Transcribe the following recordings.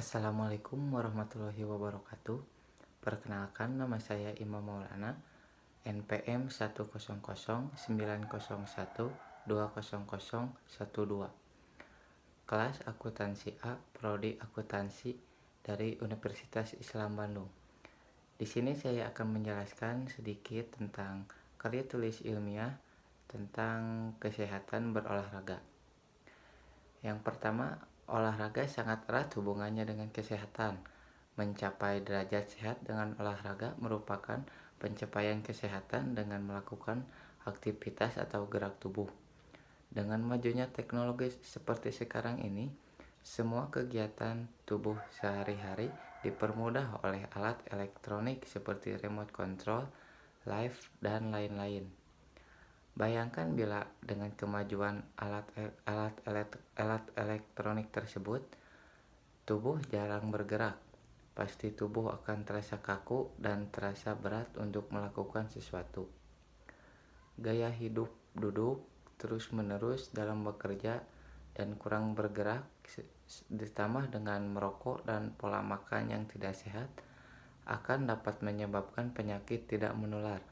Assalamualaikum warahmatullahi wabarakatuh. Perkenalkan, nama saya Imam Maulana, NPM 10090120012. Kelas Akuntansi A, Prodi Akuntansi dari Universitas Islam Bandung. Di sini saya akan menjelaskan sedikit tentang karya tulis ilmiah tentang kesehatan berolahraga. Yang pertama, olahraga sangat erat hubungannya dengan kesehatan. Mencapai derajat sehat dengan olahraga merupakan pencapaian kesehatan dengan melakukan aktivitas atau gerak tubuh. Dengan majunya teknologi seperti sekarang ini, semua kegiatan tubuh sehari-hari dipermudah oleh alat elektronik seperti remote control, live, dan lain-lain. Bayangkan bila dengan kemajuan alat elektronik tersebut, tubuh jarang bergerak. Pasti tubuh akan terasa kaku dan terasa berat untuk melakukan sesuatu. Gaya hidup duduk terus-menerus dalam bekerja dan kurang bergerak ditambah dengan merokok dan pola makan yang tidak sehat akan dapat menyebabkan penyakit tidak menular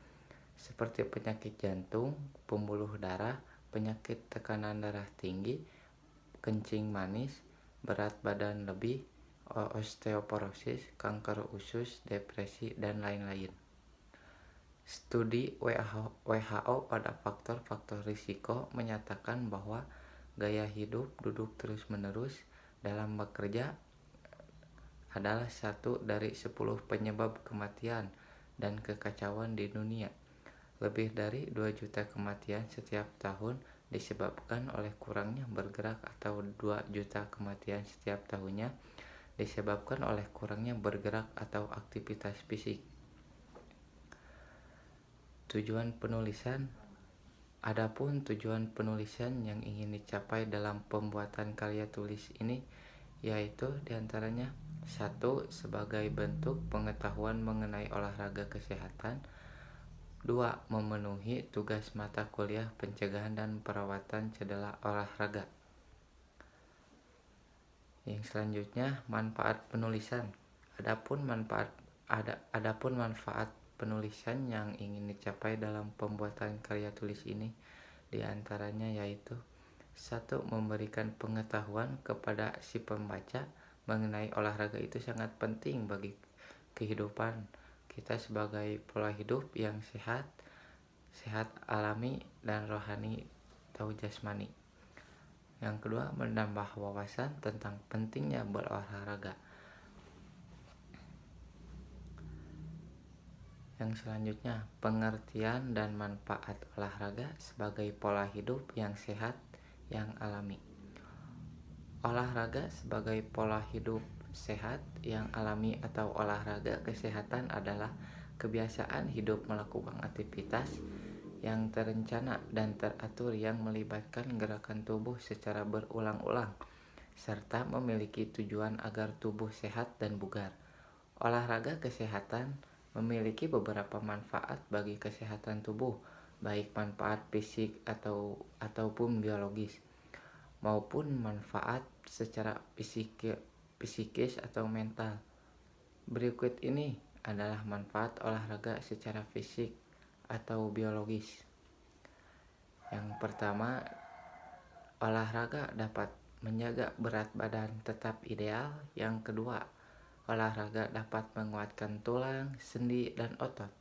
seperti penyakit jantung, pembuluh darah, penyakit tekanan darah tinggi, kencing manis, berat badan lebih, osteoporosis, kanker usus, depresi, dan lain-lain. Studi WHO pada faktor-faktor risiko menyatakan bahwa gaya hidup duduk terus-menerus dalam bekerja adalah 1 dari 10 penyebab kematian dan kekacauan di dunia. Lebih dari 2 juta kematian setiap tahun disebabkan oleh kurangnya bergerak atau 2 juta kematian setiap tahunnya disebabkan oleh kurangnya bergerak atau aktivitas fisik. Tujuan penulisan. Adapun tujuan penulisan yang ingin dicapai dalam pembuatan karya tulis ini yaitu diantaranya 1. Sebagai bentuk pengetahuan mengenai olahraga kesehatan. 2. Memenuhi tugas mata kuliah pencegahan dan perawatan cedera olahraga. Yang selanjutnya, manfaat penulisan. Adapun manfaat penulisan yang ingin dicapai dalam pembuatan karya tulis ini diantaranya yaitu 1. Memberikan pengetahuan kepada si pembaca mengenai olahraga itu sangat penting bagi kehidupan kita sebagai pola hidup yang sehat alami dan rohani atau jasmani. Yang kedua, menambah wawasan tentang pentingnya berolahraga. Yang selanjutnya, pengertian dan manfaat olahraga sebagai pola hidup yang sehat yang alami. Olahraga sebagai pola hidup sehat yang alami atau olahraga kesehatan adalah kebiasaan hidup melakukan aktivitas yang terencana dan teratur yang melibatkan gerakan tubuh secara berulang-ulang serta memiliki tujuan agar tubuh sehat dan bugar. Olahraga kesehatan memiliki beberapa manfaat bagi kesehatan tubuh, baik manfaat fisik ataupun biologis, maupun manfaat secara psikis atau mental. Berikut ini adalah manfaat olahraga secara fisik atau biologis. Yang pertama, olahraga dapat menjaga berat badan tetap ideal. Yang kedua, olahraga dapat menguatkan tulang, sendi, dan otot.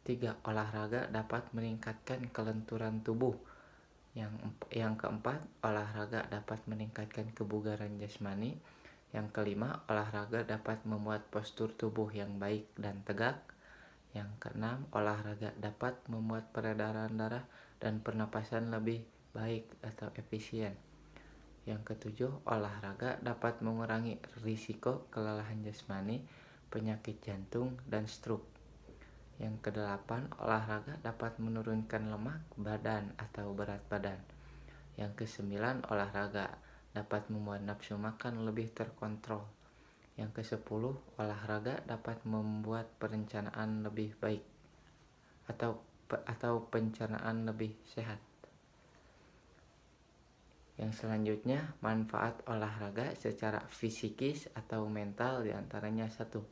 3. Olahraga dapat meningkatkan kelenturan tubuh. Yang keempat, olahraga dapat meningkatkan kebugaran jasmani. Yang kelima, olahraga dapat membuat postur tubuh yang baik dan tegak. Yang keenam, olahraga dapat membuat peredaran darah dan pernapasan lebih baik atau efisien. Yang ketujuh, olahraga dapat mengurangi risiko kelelahan jasmani, penyakit jantung, dan stroke. Yang kedelapan, olahraga dapat menurunkan lemak badan atau berat badan. Yang kesembilan, olahraga dapat membuat nafsu makan lebih terkontrol. Yang kesepuluh, olahraga dapat membuat perencanaan lebih baik atau pencernaan lebih sehat. Yang selanjutnya, manfaat olahraga secara fisikis atau mental diantaranya satu,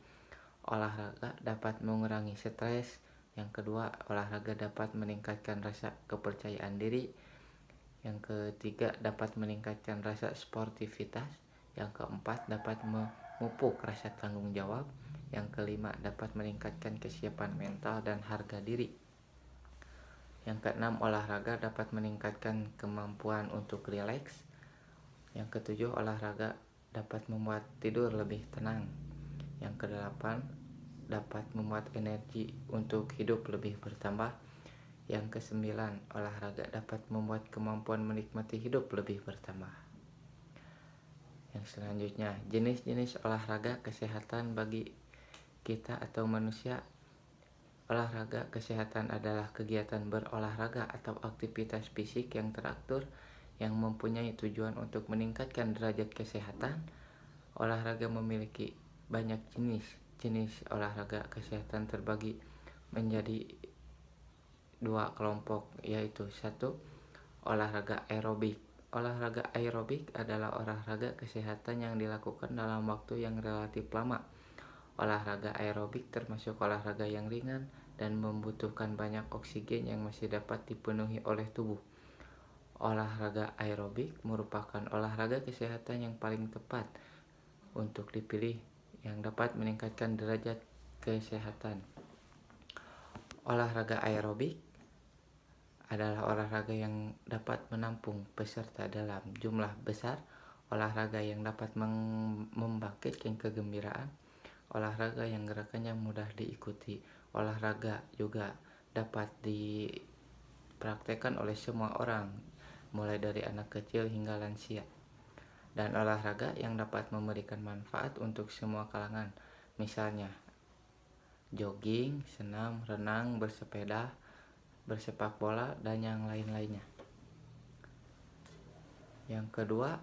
olahraga dapat mengurangi stres. Yang kedua, olahraga dapat meningkatkan rasa kepercayaan diri. Yang ketiga, dapat meningkatkan rasa sportivitas. Yang keempat, dapat memupuk rasa tanggung jawab. Yang kelima, dapat meningkatkan kesiapan mental dan harga diri. Yang keenam, olahraga dapat meningkatkan kemampuan untuk rileks. Yang ketujuh, olahraga dapat membuat tidur lebih tenang. Yang kedelapan, dapat membuat energi untuk hidup lebih bertambah. Yang kesembilan, olahraga dapat membuat kemampuan menikmati hidup lebih bertambah. Yang selanjutnya, jenis-jenis olahraga kesehatan bagi kita atau manusia. Olahraga kesehatan adalah kegiatan berolahraga atau aktivitas fisik yang teratur yang mempunyai tujuan untuk meningkatkan derajat kesehatan. Olahraga memiliki banyak jenis. Jenis olahraga kesehatan terbagi menjadi dua kelompok, yaitu satu, olahraga aerobik. Olahraga aerobik adalah olahraga kesehatan yang dilakukan dalam waktu yang relatif lama. Olahraga aerobik termasuk olahraga yang ringan dan membutuhkan banyak oksigen yang masih dapat dipenuhi oleh tubuh. Olahraga aerobik merupakan olahraga kesehatan yang paling tepat untuk dipilih yang dapat meningkatkan derajat kesehatan. Olahraga aerobik adalah olahraga yang dapat menampung peserta dalam jumlah besar, olahraga yang dapat membangkitkan kegembiraan, olahraga yang gerakannya mudah diikuti. Olahraga juga dapat dipraktekkan oleh semua orang, mulai dari anak kecil hingga lansia. Dan olahraga yang dapat memberikan manfaat untuk semua kalangan, misalnya jogging, senam, renang, bersepeda, bersepak bola, dan yang lain-lainnya. Yang kedua,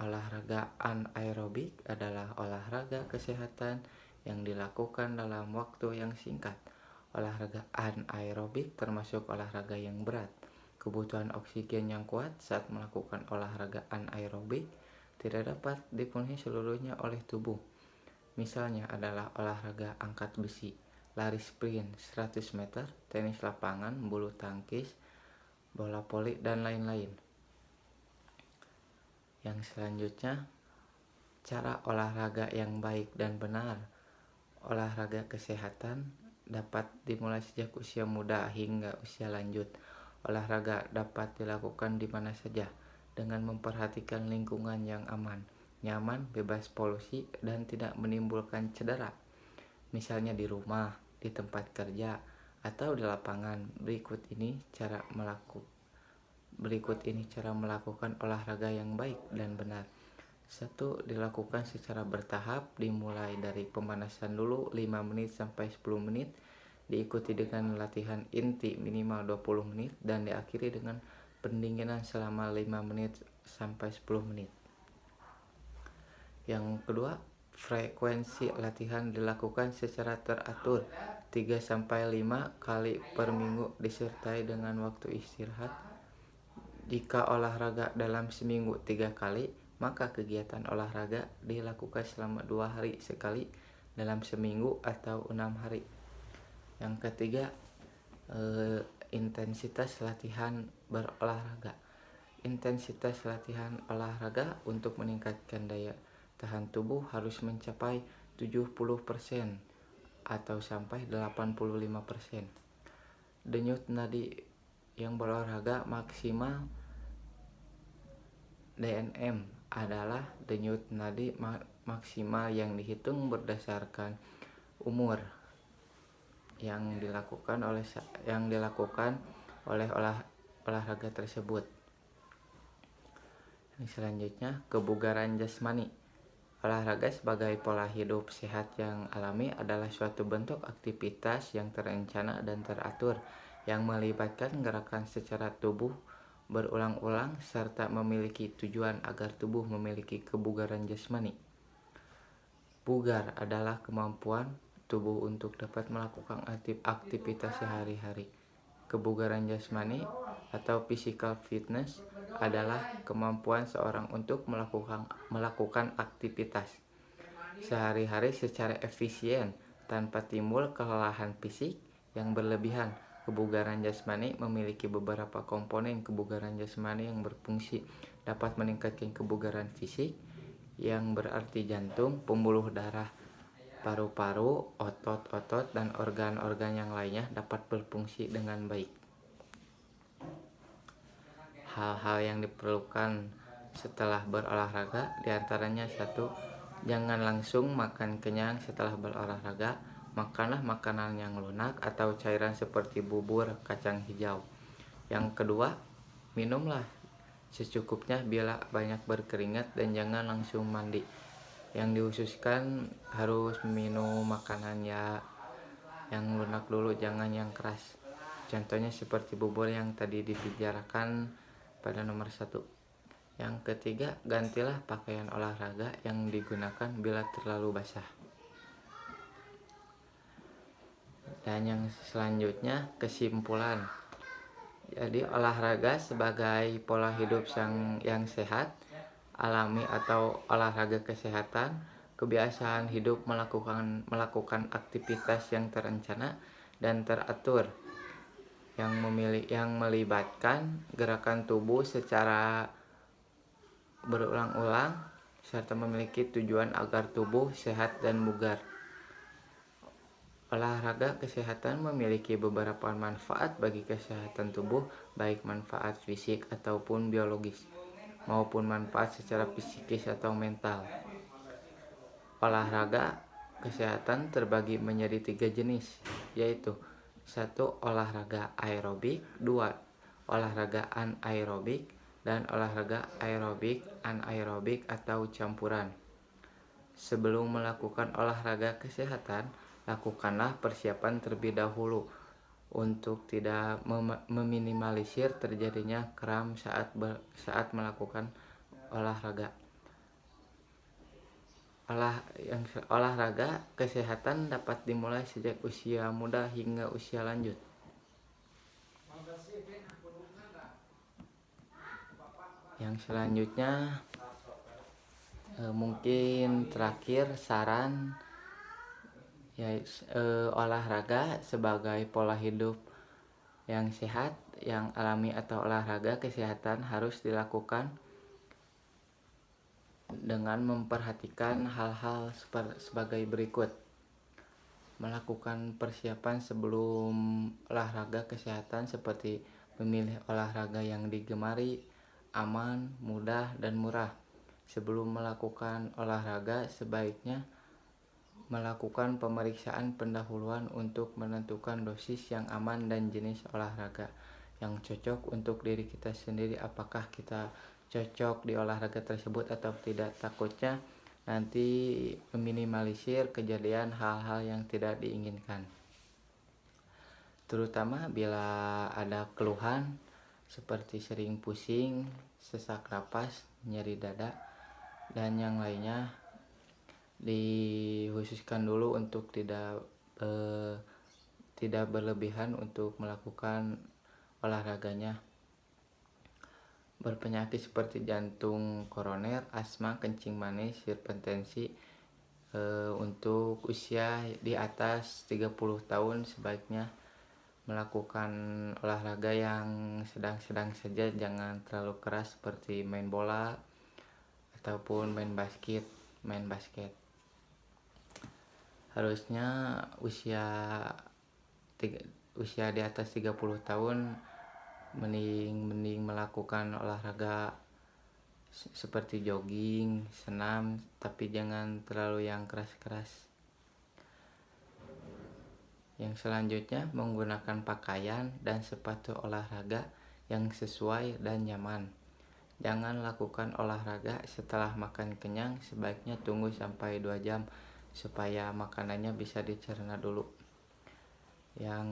olahraga anaerobik adalah olahraga kesehatan yang dilakukan dalam waktu yang singkat. Olahraga anaerobik termasuk olahraga yang berat. Kebutuhan oksigen yang kuat saat melakukan olahraga anaerobik tidak dapat dipenuhi seluruhnya oleh tubuh. Misalnya adalah olahraga angkat besi, lari sprint 100 meter, tenis lapangan, bulu tangkis, bola voli, dan lain-lain. Yang selanjutnya, cara olahraga yang baik dan benar. Olahraga kesehatan dapat dimulai sejak usia muda hingga usia lanjut. Olahraga dapat dilakukan di mana saja dengan memperhatikan lingkungan yang aman, nyaman, bebas polusi, dan tidak menimbulkan cedera. Misalnya di rumah, di tempat kerja, atau di lapangan. Berikut ini cara melakukan olahraga yang baik dan benar. 1. Dilakukan secara bertahap, dimulai dari pemanasan dulu 5 menit sampai 10 menit, diikuti dengan latihan inti minimal 20 menit, dan diakhiri dengan pendinginan selama 5 menit sampai 10 menit. Yang kedua, frekuensi latihan dilakukan secara teratur 3-5 kali per minggu disertai dengan waktu istirahat. Jika olahraga dalam seminggu 3 kali, maka kegiatan olahraga dilakukan selama 2 hari sekali dalam seminggu atau 6 hari. Yang ketiga, intensitas latihan berolahraga. Intensitas latihan olahraga untuk meningkatkan daya tahan tubuh harus mencapai 70% atau sampai 85%. Denyut nadi yang berolahraga maksimal DNM adalah denyut nadi maksimal yang dihitung berdasarkan umur yang dilakukan oleh olahraga tersebut. Yang selanjutnya, kebugaran jasmani. Olahraga sebagai pola hidup sehat yang alami adalah suatu bentuk aktivitas yang terencana dan teratur yang melibatkan gerakan secara tubuh berulang-ulang serta memiliki tujuan agar tubuh memiliki kebugaran jasmani. Bugar adalah kemampuan tubuh untuk dapat melakukan aktivitas sehari-hari. Kebugaran jasmani atau physical fitness adalah kemampuan seorang untuk melakukan aktivitas sehari-hari secara efisien tanpa timbul kelelahan fisik yang berlebihan. Kebugaran jasmani memiliki beberapa komponen. Kebugaran jasmani yang berfungsi dapat meningkatkan kebugaran fisik, yang berarti jantung, pembuluh darah, paru-paru, otot-otot, dan organ-organ yang lainnya dapat berfungsi dengan baik. Hal-hal yang diperlukan setelah berolahraga diantaranya: 1. Jangan langsung makan kenyang setelah berolahraga. Makanlah makanan yang lunak atau cairan seperti bubur kacang hijau. Yang kedua, minumlah secukupnya bila banyak berkeringat dan jangan langsung mandi. Yang diususkan harus minum makanan yang lunak dulu, jangan yang keras. Contohnya seperti bubur yang tadi dibicarakan pada nomor 1. Yang ketiga, gantilah pakaian olahraga yang digunakan bila terlalu basah. Dan yang selanjutnya, kesimpulan. Jadi olahraga sebagai pola hidup yang sehat, alami atau olahraga kesehatan, kebiasaan hidup melakukan aktivitas yang terencana dan teratur yang melibatkan gerakan tubuh secara berulang-ulang serta memiliki tujuan agar tubuh sehat dan bugar. Olahraga kesehatan memiliki beberapa manfaat bagi kesehatan tubuh, baik manfaat fisik ataupun biologis, maupun manfaat secara psikis atau mental. Olahraga kesehatan terbagi menjadi 3 jenis, yaitu 1. Olahraga aerobik, 2. Olahraga anaerobik, dan olahraga aerobik anaerobik atau campuran. Sebelum melakukan olahraga kesehatan, lakukanlah persiapan terlebih dahulu untuk tidak meminimalisir terjadinya kram saat melakukan olahraga. Olahraga kesehatan dapat dimulai sejak usia muda hingga usia lanjut. Yang selanjutnya mungkin terakhir saran olahraga sebagai pola hidup yang sehat, yang alami atau olahraga kesehatan harus dilakukan dengan memperhatikan hal-hal sebagai berikut. Melakukan persiapan sebelum olahraga kesehatan seperti memilih olahraga yang digemari, aman, mudah, dan murah. Sebelum melakukan olahraga sebaiknya melakukan pemeriksaan pendahuluan untuk menentukan dosis yang aman dan jenis olahraga yang cocok untuk diri kita sendiri. Apakah kita cocok di olahraga tersebut atau tidak? Takutnya nanti meminimalisir kejadian hal-hal yang tidak diinginkan, terutama bila ada keluhan seperti sering pusing, sesak napas, nyeri dada, dan yang lainnya. Dikhususkan dulu untuk tidak berlebihan untuk melakukan olahraganya. Berpenyakit seperti jantung koroner, asma, kencing manis, hipertensi, untuk usia di atas 30 tahun sebaiknya melakukan olahraga yang sedang-sedang saja, jangan terlalu keras seperti main bola ataupun main basket. Harusnya usia di atas 30 tahun mending melakukan olahraga seperti jogging, senam, tapi jangan terlalu yang keras-keras. Yang selanjutnya, menggunakan pakaian dan sepatu olahraga yang sesuai dan nyaman. Jangan lakukan olahraga setelah makan kenyang, sebaiknya tunggu sampai 2 jam supaya makanannya bisa dicerna dulu. Yang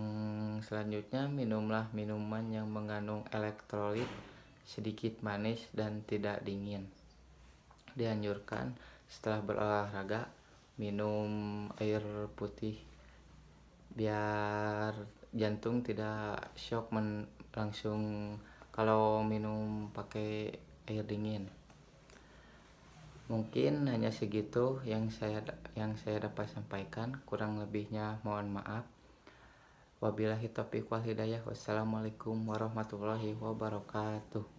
selanjutnya, minumlah minuman yang mengandung elektrolit, sedikit manis dan tidak dingin. Dianjurkan setelah berolahraga minum air putih biar jantung tidak shock langsung kalau minum pakai air dingin. Mungkin hanya segitu yang saya dapat sampaikan, kurang lebihnya mohon maaf. Wabillahi taufiq wal hidayah. Wassalamualaikum warahmatullahi wabarakatuh.